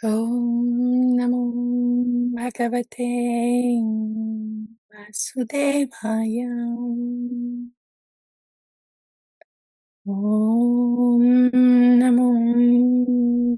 Om Namo Bhagavate Vasudevaya. Om Namo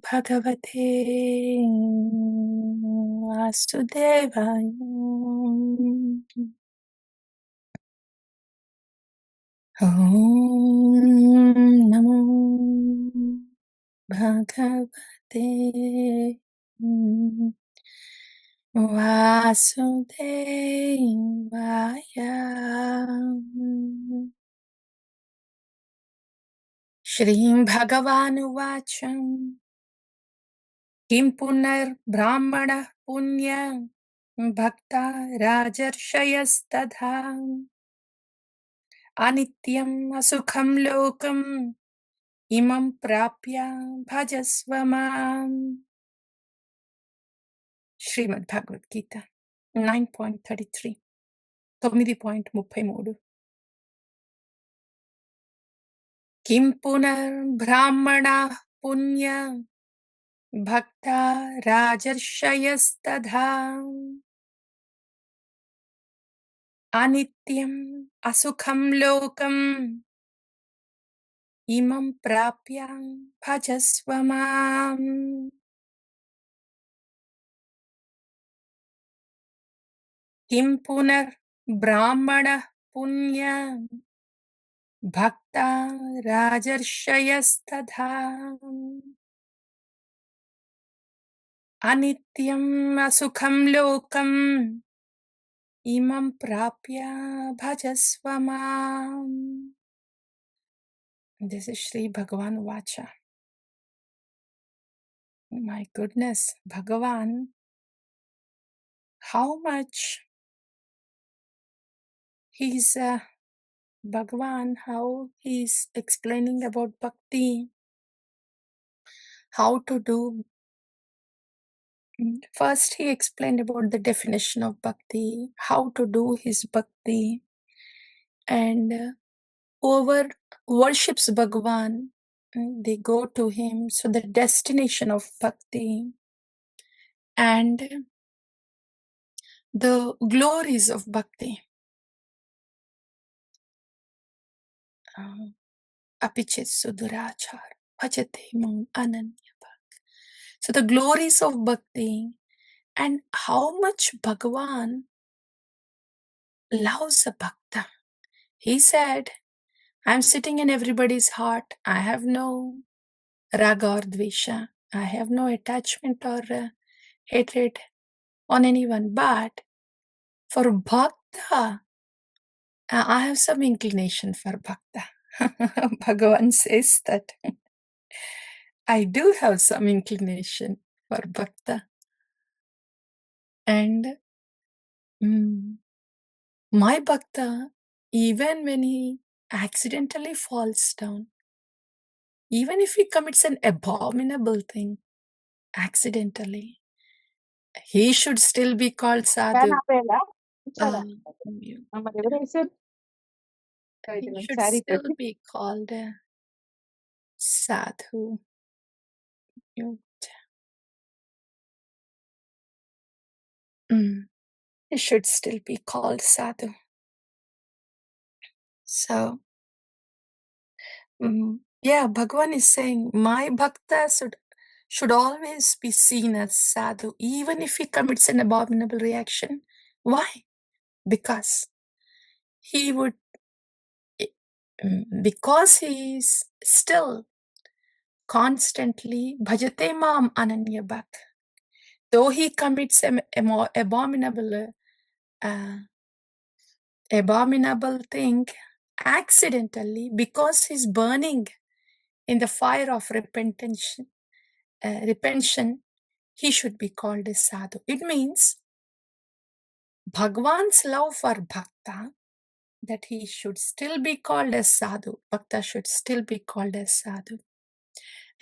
Bhagavate Vasudevaya. Om Namo Bhagavate Vasudevaya. Śrī Bhagavān uvāca Kim punar brāhmaṇāḥ puṇyā bhaktā rājarṣayas tathā anityam asukhaṁ lokam imaṁ prāpya bhajasva maṁ. Śrīmad Bhagavad Gita 9.33 9.33 Kim punar brāhmaṇāḥ puṇyā bhaktā rājarṣayas tathā anityam asukhaṁ lokam imaṁ prāpya bhajasva maṁ. Kim punar brāhmaṇāḥ puṇyā bhaktā rājarṣayas tathā anityam asukhaṁ lokam imaṁ prāpya bhajasva maṁ. This is Śrī Bhagavān uvāca. My goodness, Bhagavan, how much he's Bhagavan, how he's explaining about bhakti, how to do. First, he explained about the definition of bhakti, how to do his bhakti, and whoever worships Bhagavan, they go to him. So the destination of bhakti and the glories of bhakti. Apichet sudurachar, bhajate imaṁ ananyam. So the glories of bhakti and how much Bhagavan loves a bhaktā. He said, I'm sitting in everybody's heart. I have no raga or dvesha. I have no attachment or hatred on anyone. But for bhaktā, I have some inclination for bhaktā. Bhagavan says that I do have some inclination for bhaktā. And my bhaktā, even when he accidentally falls down, even if he commits an abominable thing accidentally, he should still be called sadhu. He should still be called sadhu. He should still be called sadhu. So, Bhagavan is saying, my bhakta should always be seen as sadhu, even if he commits an abominable reaction. Why? Because he is still constantly bhajate imaṁ ananya bhak. Though he commits an abominable thing accidentally, because he's burning in the fire of repentance, he should be called a sadhu. It means Bhagavan's love for bhakta, that he should still be called as sadhu. Bhakta should still be called as sadhu.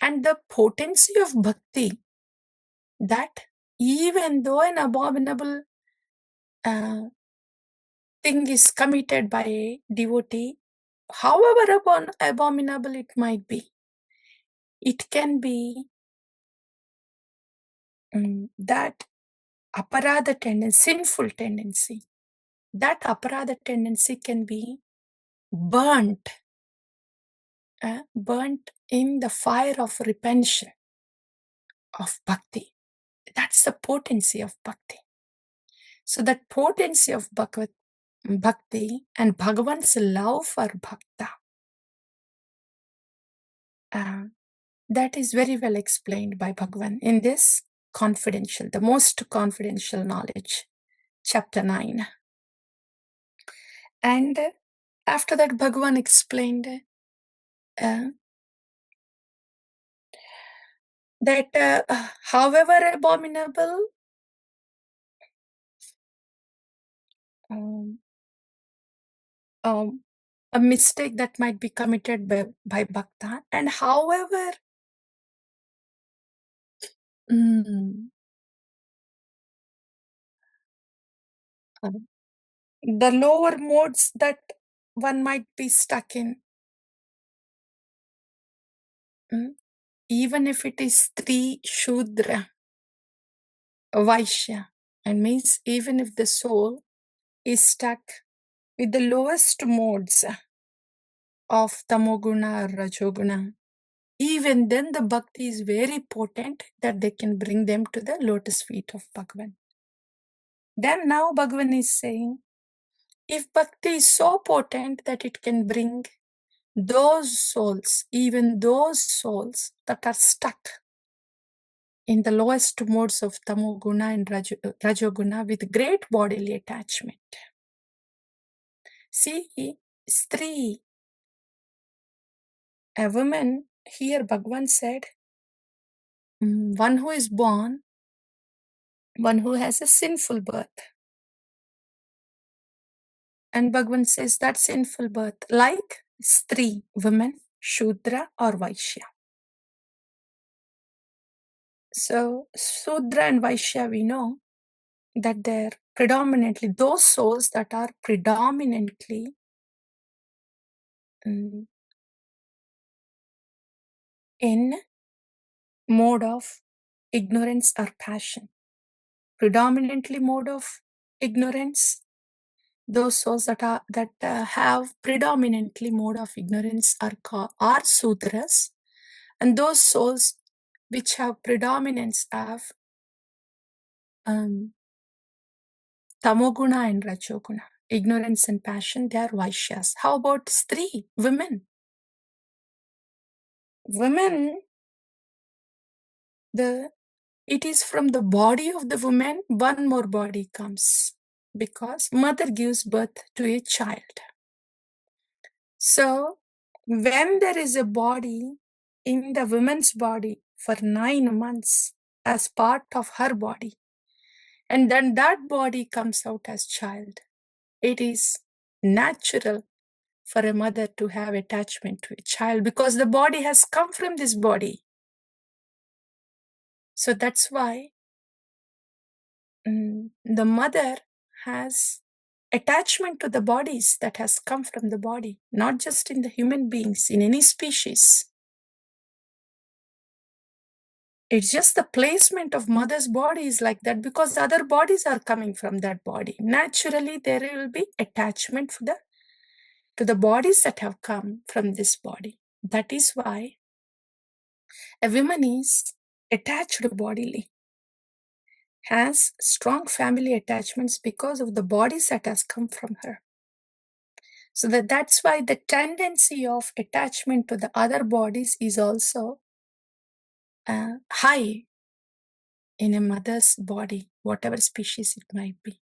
And the potency of bhakti, that even though an abominable thing is committed by a devotee, however abominable it might be, it can be that aparadha tendency, sinful tendency, that aparadha tendency can be burnt, burnt in the fire of repentance of bhakti. That's the potency of bhakti. So that potency of bhakti and Bhagavan's love for bhaktā, that is very well explained by Bhagavan in this confidential, the most confidential knowledge, chapter 9. And after that, Bhagavan explained that however abominable a mistake that might be committed by bhaktā, and however the lower modes that one might be stuck in, even if it is three shudra, vaishya, and means even if the soul is stuck with the lowest modes of tamoguna or rajoguna, even then the bhakti is very potent that they can bring them to the lotus feet of Bhagavan. Then now Bhagavan is saying, if bhakti is so potent that it can bring those souls, even those souls that are stuck in the lowest modes of tamoguna and rajoguna with great bodily attachment. See, Strī, a woman, here Bhagavan said, one who is born, one who has a sinful birth. And Bhagavan says that sinful birth, like Strī, women, Shudra or Vaishya. So, Shudra and Vaishya, we know that they're predominantly those souls that are predominantly in mode of ignorance or passion. Predominantly mode of ignorance, those souls that have predominantly mode of ignorance are Sudras, and those souls which have predominance of tamoguna and rajoguna, ignorance and passion, they are Vaishyas. How about Strī, women? Women, it is from the body of the woman one more body comes, because mother gives birth to a child. So when there is a body in the woman's body for 9 months as part of her body, and then that body comes out as child, it is natural for a mother to have attachment to a child because the body has come from this body. So that's why the mother has attachment to the bodies that has come from the body, not just in the human beings, in any species. It's just the placement of mother's body is like that because the other bodies are coming from that body. Naturally, there will be attachment to the bodies that have come from this body. That is why a woman is attached bodily, has strong family attachments because of the bodies that has come from her. So that's why the tendency of attachment to the other bodies is also high in a mother's body, whatever species it might be.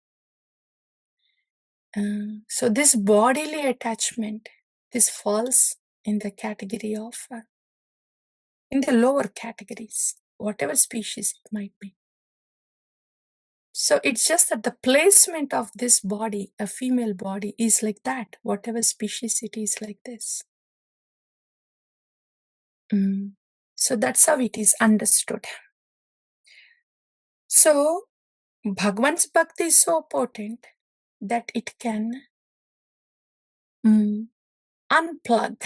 So this bodily attachment, this falls in the category of, in the lower categories, whatever species it might be. So it's just that the placement of this body, a female body, is like that, whatever species it is like this. So that's how it is understood. So Bhagavan's bhakti is so potent that it can unplug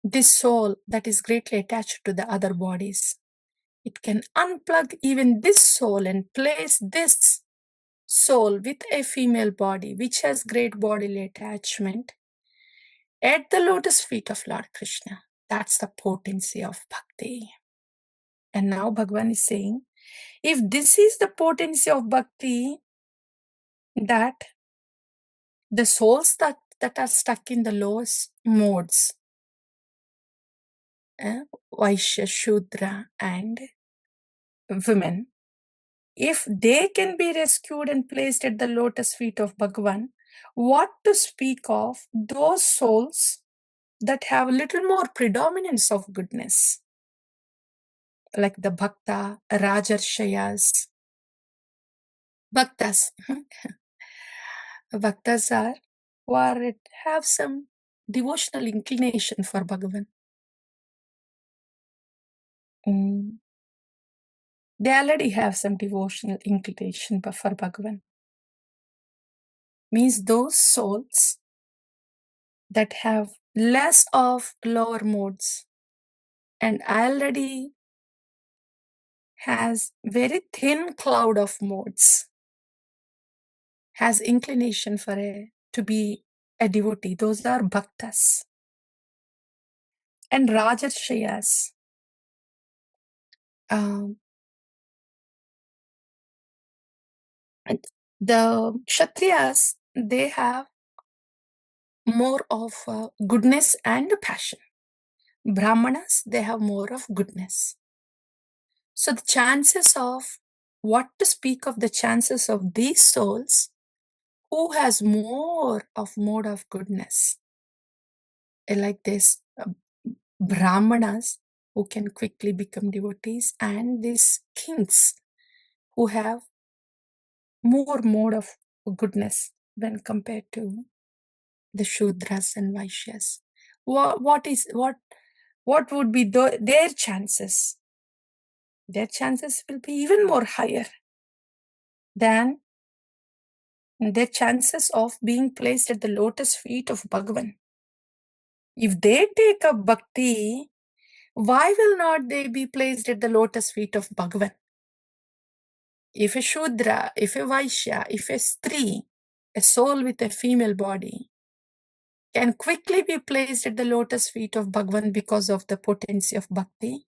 this soul that is greatly attached to the other bodies. it can unplug even this soul and place this soul with a female body, which has great bodily attachment, at the lotus feet of Lord Krishna. That's the potency of bhakti. And now Bhagavan is saying, if this is the potency of bhakti, that the souls that are stuck in the lowest modes, Vaishya, Shudra, and women, if they can be rescued and placed at the lotus feet of Bhagavan, what to speak of those souls that have a little more predominance of goodness, like the bhaktā, rājarṣayas, bhaktas. Bhaktas are who have some devotional inclination for Bhagavan. They already have some devotional inclination for Bhagavan. Means those souls that have less of lower modes and already has very thin cloud of modes, has inclination for to be a devotee. Those are bhaktas. And rājarṣayas, the kshatriyas, they have more of goodness and passion. Brahmanas, they have more of goodness. So the chances of, what to speak of the chances of these souls who has more of mode of goodness, like this Brahmanas who can quickly become devotees, and these kings who have more mode of goodness when compared to the Shudras and Vaishyas. What would be their chances? Their chances will be even more higher than their chances of being placed at the lotus feet of Bhagavan. If they take up bhakti, why will not they be placed at the lotus feet of Bhagavan? If a Shudra, if a Vaishya, if a Strī, a soul with a female body, can quickly be placed at the lotus feet of Bhagavan because of the potency of bhakti,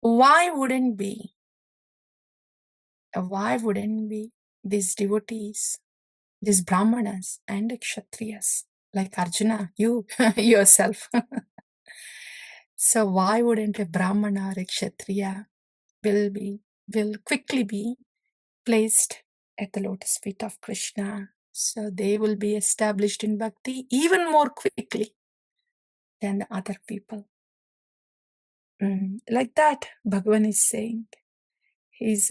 why wouldn't be these devotees, these Brahmanas and Kshatriyas, like Arjuna, you yourself? So why wouldn't a Brahmana or a Kshatriya will quickly be placed at the lotus feet of Krishna? So they will be established in bhakti even more quickly than the other people. Like that, Bhagavan is saying. He's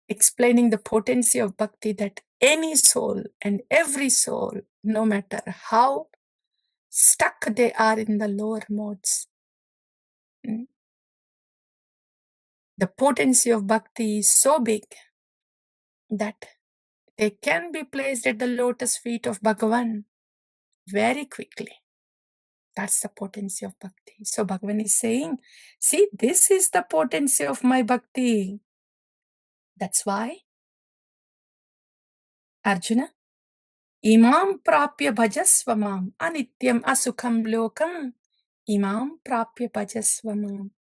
explaining the potency of bhakti, that any soul and every soul, no matter how stuck they are in the lower modes, the potency of bhakti is so big that they can be placed at the lotus feet of Bhagavan very quickly. That's the potency of bhakti. So Bhagavan is saying, see, this is the potency of my bhakti. That's why, Arjuna, imaṁ prāpya bhajasva maṁ, anityam asukhaṁ lokam, imaṁ prāpya bhajasva maṁ.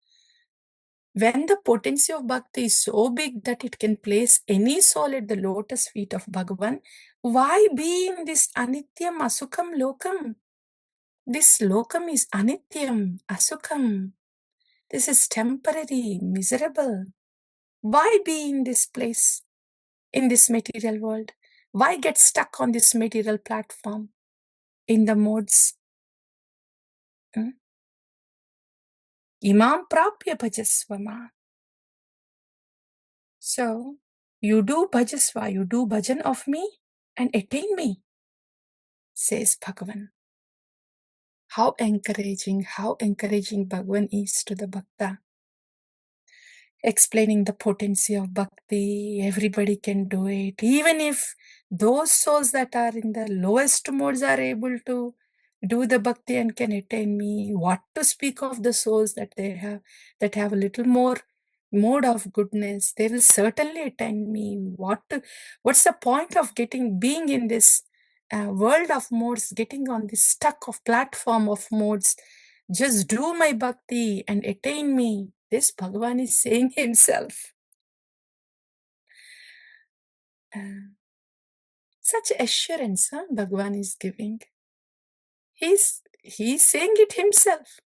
When the potency of bhakti is so big that it can place any soul at the lotus feet of Bhagavan, why be in this anityam asukhaṁ lokam? This lokam is anityam, asukhaṁ. This is temporary, miserable. Why be in this place, in this material world? Why get stuck on this material platform in the modes? Imaṁ prāpya bhajasva maṁ. So, you do bhajasva, you do bhajan of me and attain me, says Bhagavan. How encouraging Bhagavan is to the bhakta. Explaining the potency of bhakti, everybody can do it. Even if those souls that are in the lowest modes are able to do the bhakti and can attain me. What to speak of the souls that have a little more mode of goodness? They will certainly attain me. What's the point of being in this world of modes, getting on this stuck of platform of modes? Just do my bhakti and attain me. This Bhagavan is saying himself. Such assurance, Bhagavan is giving. He's saying it himself.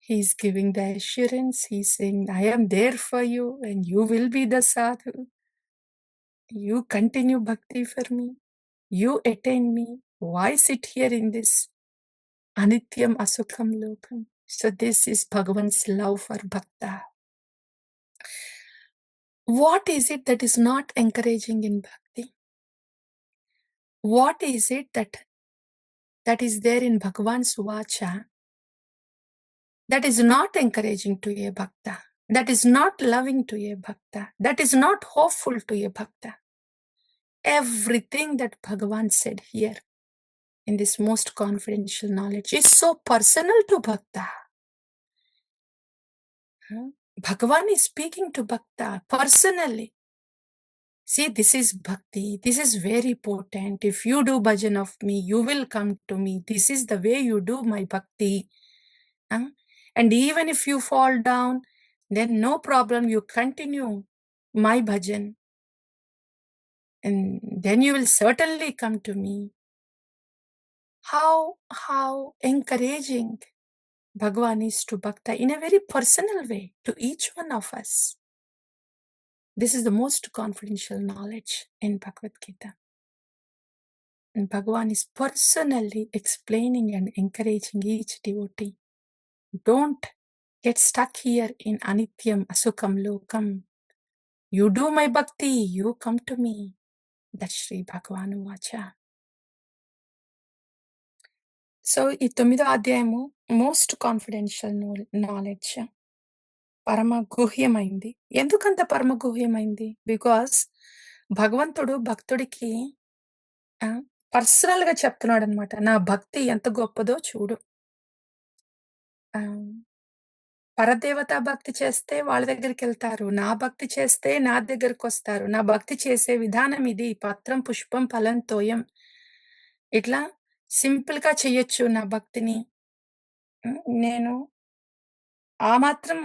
He's giving the assurance. He's saying, I am there for you and you will be the sadhu. You continue bhakti for me. You attain me. Why sit here in this anityam asukhaṁ lokam? So this is Bhagavan's love for bhaktā. What is it that is not encouraging in bhakti? What is it that is there in Bhagavan's uvāca that is not encouraging to a bhaktā, that is not loving to a bhaktā, that is not hopeful to a bhaktā? Everything that Bhagavan said here in this most confidential knowledge is so personal to bhaktā. Bhagavan is speaking to bhaktā personally. See, this is bhakti. This is very important. If you do bhajan of me, you will come to me. This is the way you do my bhakti. And even if you fall down, then no problem. You continue my bhajan. And then you will certainly come to me. How encouraging Bhagavan is to bhaktā in a very personal way to each one of us. This is the most confidential knowledge in Bhagavad Gita. And Bhagavan is personally explaining and encouraging each devotee. Don't get stuck here in anityam, asukhaṁ, lokam. You do my bhakti, you come to me. That's Śrī Bhagavān uvāca. So, ఈ 9వ అధ్యాయము most confidential knowledge, పరమ గుహ్యమైంది. ఎందుకంత పరమ గుహ్యమైంది? Because భగవంతుడు భక్తుడికి personal గా చెప్తున్నాడు అనమాట. నా భక్తి ఎంత గొప్పదో చూడు. పరదేవతా భక్తి చేస్తే వాళ్ళ దగ్గరికి వెళ్తారు, నా భక్తి చేస్తే నా దగ్గరకు వస్తారు. నా భక్తి చేసే విధానం ఇది, పత్రం పుష్పం ఫలం తోయం. ఇట్లా సింపుల్ గా చెయ్యొచ్చు నా భక్తిని. నేను ఆ మాత్రం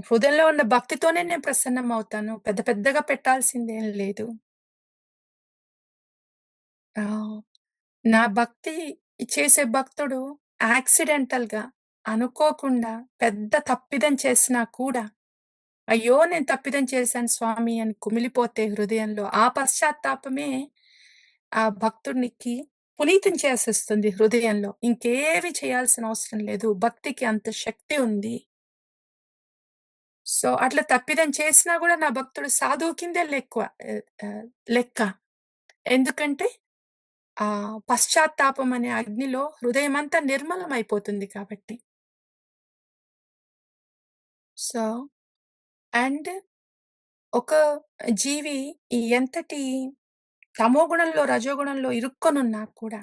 హృదయంలో ఉన్న భక్తితోనే నేను ప్రసన్నం అవుతాను. పెద్ద పెద్దగా పెట్టాల్సిందేం లేదు. నా భక్తి చేసే భక్తుడు యాక్సిడెంటల్ గా అనుకోకుండా పెద్ద తప్పిదం చేసినా కూడా, అయ్యో నేను తప్పిదం చేశాను స్వామి అని కుమిలిపోతే హృదయంలో, ఆ పశ్చాత్తాపమే ఆ భక్తుడికి పునీతం చేసేస్తుంది హృదయంలో. ఇంకేవి చేయాల్సిన అవసరం లేదు. భక్తికి అంత శక్తి ఉంది. సో అట్లా తప్పిదం చేసినా కూడా నా భక్తుడు సాధువు కిందే లెక్క. ఎందుకంటే ఆ పశ్చాత్తాపం అనే అగ్నిలో హృదయం అంతా నిర్మలం అయిపోతుంది కాబట్టి. సో అండ్ ఒక జీవి ఎంతటి తమోగుణంలో రజోగుణంలో ఇరుక్కొనున్నా కూడా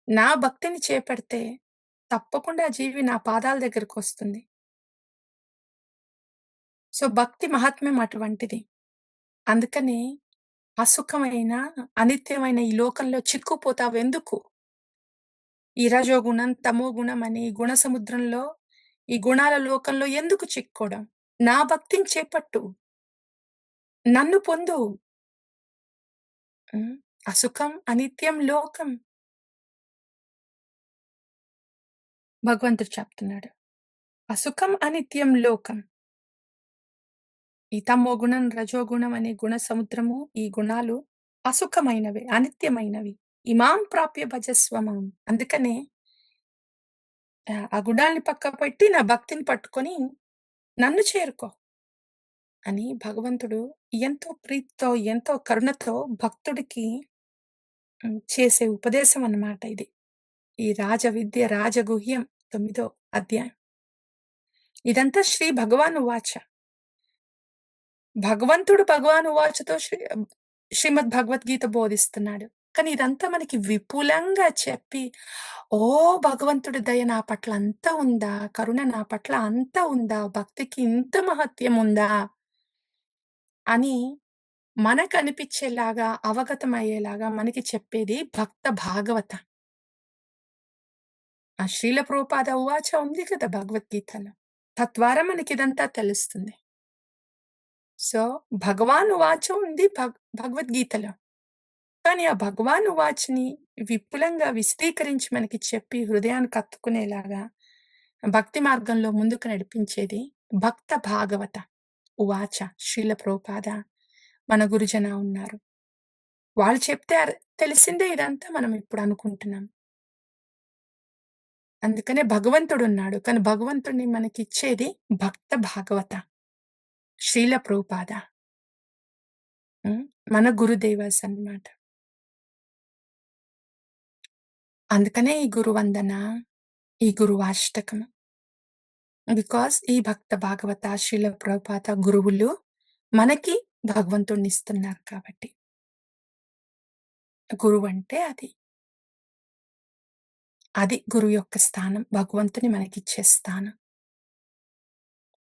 నా భక్తిని చేపడితే తప్పకుండా ఆ జీవి నా పాదాల దగ్గరకు వస్తుంది. సో భక్తి మహాత్మ్యం అటువంటిది. అందుకని అసుఖమైన అనిత్యమైన ఈ లోకంలో చిక్కుపోతావెందుకు? ఈ రజోగుణం, తమో గుణం అని గుణ సముద్రంలో, ఈ గుణాల లోకంలో ఎందుకు చిక్కోవడం? నా భక్తిని చేపట్టు. నన్ను పొందు. అసుఖం, అనిత్యం, లోకం. భగవంతుడు చెప్తున్నాడు. అసుఖం, అనిత్యం, లోకం. ఈ తమో గుణం, రజోగుణం అనే గుణ సముద్రము, ఈ గుణాలు అసుఖమైనవి, అనిత్యమైనవి. ఇమాం ప్రాప్య భజస్వమాం. అందుకనే ఆ గుణాల్ని పక్క పెట్టి నా భక్తిని పట్టుకొని నన్ను చేరుకో అని భగవంతుడు ఎంతో ప్రీతితో, ఎంతో కరుణతో భక్తుడికి చేసే ఉపదేశం అన్నమాట ఇది. ఈ రాజవిద్య, రాజగుహ్యం 9వ అధ్యాయం. ఇదంతా శ్రీ భగవాన్ ఉవాచ. భగవంతుడు భగవాన్ ఉవాచతో శ్రీమద్ భగవద్గీత బోధిస్తున్నాడు. కానీ ఇదంతా మనకి విపులంగా చెప్పి, ఓహ్! భగవంతుడి దయ నా పట్ల అంత ఉందా? కరుణ నా పట్ల అంత ఉందా? భక్తికి ఇంత మహత్యం ఉందా? అని మనకనిపిచ్చేలాగా, అవగతమయ్యేలాగా మనకి చెప్పేది భక్త భాగవత. ఆ శ్రీల ప్రభుపాద ఉవాచ ఉంది కదా భగవద్గీతలో. తద్వారా మనకిదంతా తెలుస్తుంది. సో, భగవాన్ ఉవాచ ఉంది భగవద్గీతలో. కానీ ఆ భగవాన్ ఉవాచ్‌ని విపులంగా విశదీకరించి మనకి చెప్పి హృదయానికి హత్తుకునేలాగా భక్తి మార్గంలో ముందుకు నడిపించేది భక్త భాగవత ఉవాచ శ్రీల ప్రభుపాద మన గురుజన ఉన్నారు. వాళ్ళు చెప్తే తెలిసిందే ఇదంతా మనం ఇప్పుడు అనుకుంటున్నాం. అందుకనే భగవంతుడున్నాడు. కానీ భగవంతుడిని మనకిచ్చేది భక్త భాగవత శ్రీల ప్రభుపాద. హ్మ్. మన గురుదేవాస్ అన్నమాట. అందుకనే ఈ గురువందన, ఈ గురువాష్టకం. బికాజ్ ఈ భక్త భాగవత, శ్రీల ప్రభుపాద గురువులు మనకి భగవంతుడినిస్తున్నారు కాబట్టి. గురువంటే అది. అది గురువు యొక్క స్థానం. భగవంతుని మనకిచ్చే స్థానం.